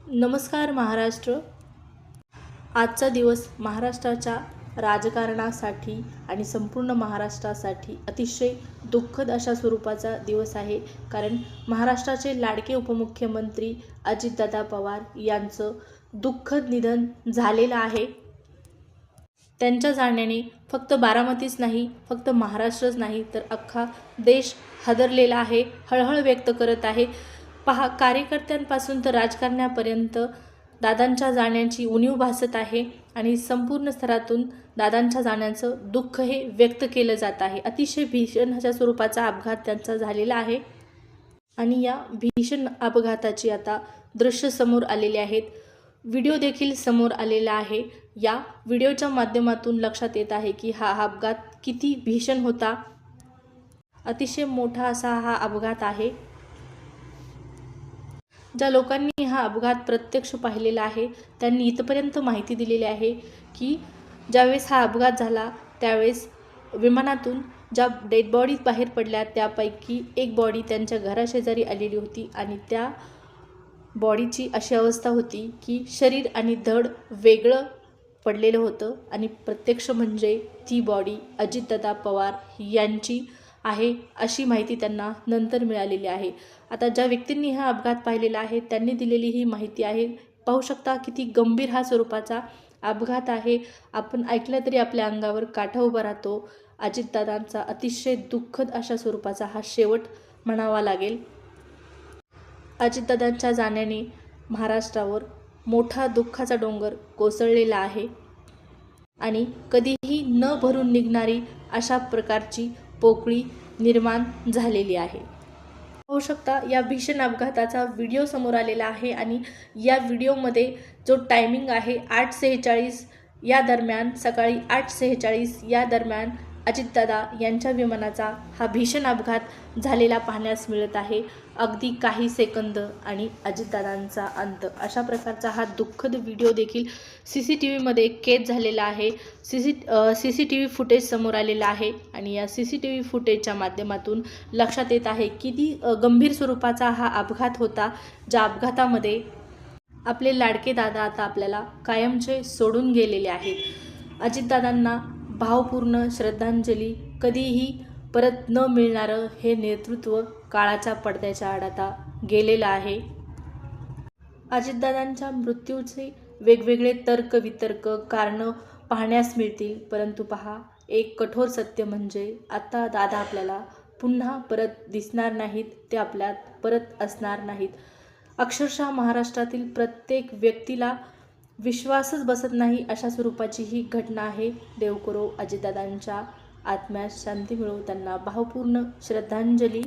नमस्कार महाराष्ट्र. आजचा दिवस महाराष्ट्राच्या राजकारणासाठी आणि संपूर्ण महाराष्ट्रासाठी अतिशय दुःखद अशा स्वरूपाचा दिवस आहे. कारण महाराष्ट्राचे लाडके उपमुख्यमंत्री अजितदादा पवार यांचं दुःखद निधन झालेलं आहे. त्यांच्या जाण्याने फक्त बारामतीच नाही, फक्त महाराष्ट्रच नाही तर अख्खा देश हादरलेला आहे, हळहळ व्यक्त करत आहे. पहा, कार्यकर्त्यांपासून तर राजकारण्यापर्यंत दादांच्या जाण्याची उणीव भासत आहे आणि संपूर्ण स्तरातून दादांच्या जाण्याचं दुःख हे व्यक्त केलं जात आहे. अतिशय भीषण अशा स्वरूपाचा अपघात त्यांचा झालेला आहे आणि या भीषण अपघाताची आता दृश्य समोर आलेले आहेत. व्हिडिओ देखील समोर आलेला आहे. या व्हिडिओच्या माध्यमातून लक्षात येत आहे की हा अपघात किती भीषण होता. अतिशय मोठा असा हा अपघात आहे. ज्या लोकांनी हा अपघात प्रत्यक्ष पाहिलेला आहे त्यांनी इथपर्यंत माहिती दिलेली आहे की ज्यावेळेस हा अपघात झाला त्यावेळेस विमानातून ज्या डेड बॉडीज बाहेर पडल्या त्यापैकी एक बॉडी त्यांच्या घराशेजारी आलेली होती आणि त्या बॉडीची अशी अवस्था होती की शरीर आणि धड वेगळं पडलेलं होतं आणि प्रत्यक्ष म्हणजे ती बॉडी अजितदादा पवार यांची आहे अशी माहिती त्यांना नंतर मिळालेली आहे. आता ज्या व्यक्तींनी हा अपघात पाहिलेला आहे त्यांनी दिलेली ही माहिती आहे. पाहू शकता किती गंभीर हा स्वरूपाचा अपघात आहे. आपण ऐकलं तरी आपल्या अंगावर काटा उभा राहतो. अजितदादांचा अतिशय दुःखद अशा स्वरूपाचा हा शेवट म्हणावा लागेल. अजितदादांच्या जाण्याने महाराष्ट्रावर मोठा दुःखाचा डोंगर कोसळलेला आहे आणि कधीही न भरून निघणारी अशा प्रकारची पोकळी निर्माण झालेली आहे. पाहू शकता या भीषण अपघाताचा व्हिडिओ समोर आलेला आहे आणि या व्हिडिओमध्ये जो टायमिंग आहे 8:46 या दरम्यान, सकाळी 8:46 या दरम्यान अजितदादा यांच्या विमानाचा हा भीषण अपघात झालेला पाहण्यास मिळत आहे. अगदी काही सेकंद आणि अजितदादांचा अंत अशा प्रकारचा हा दुःखद व्हिडिओ देखील CCTVमध्ये कैद झालेला आहे. CCTV फुटेज समोर आलेला आहे आणि या CCTV फुटेजच्या माध्यमातून लक्षात येत आहे किती गंभीर स्वरूपाचा हा अपघात होता. ज्या अपघातामध्ये आपले लाडके दादा आता आपल्याला कायमचे सोडून गेलेले आहेत. अजितदादांना भावपूर्ण श्रद्धांजली. कधीही परत न मिळणारं हे नेतृत्व काळाच्या पडद्याच्या आड आता गेलेलं आहे. अजितदादांच्या मृत्यूचे वेगवेगळे तर्कवितर्क कारणं पाहण्यास मिळतील, परंतु पहा, एक कठोर सत्य म्हणजे आता दादा आपल्याला पुन्हा परत दिसणार नाहीत, ते आपल्यात परत असणार नाहीत. अक्षरशः महाराष्ट्रातील प्रत्येक व्यक्तीला विश्वासच बसत नाही अशा स्वरूपाची ही घटना आहे. देव करो अजितदादांच्या आत्म्यास शांती मिळो, त्यांना भावपूर्ण श्रद्धांजली.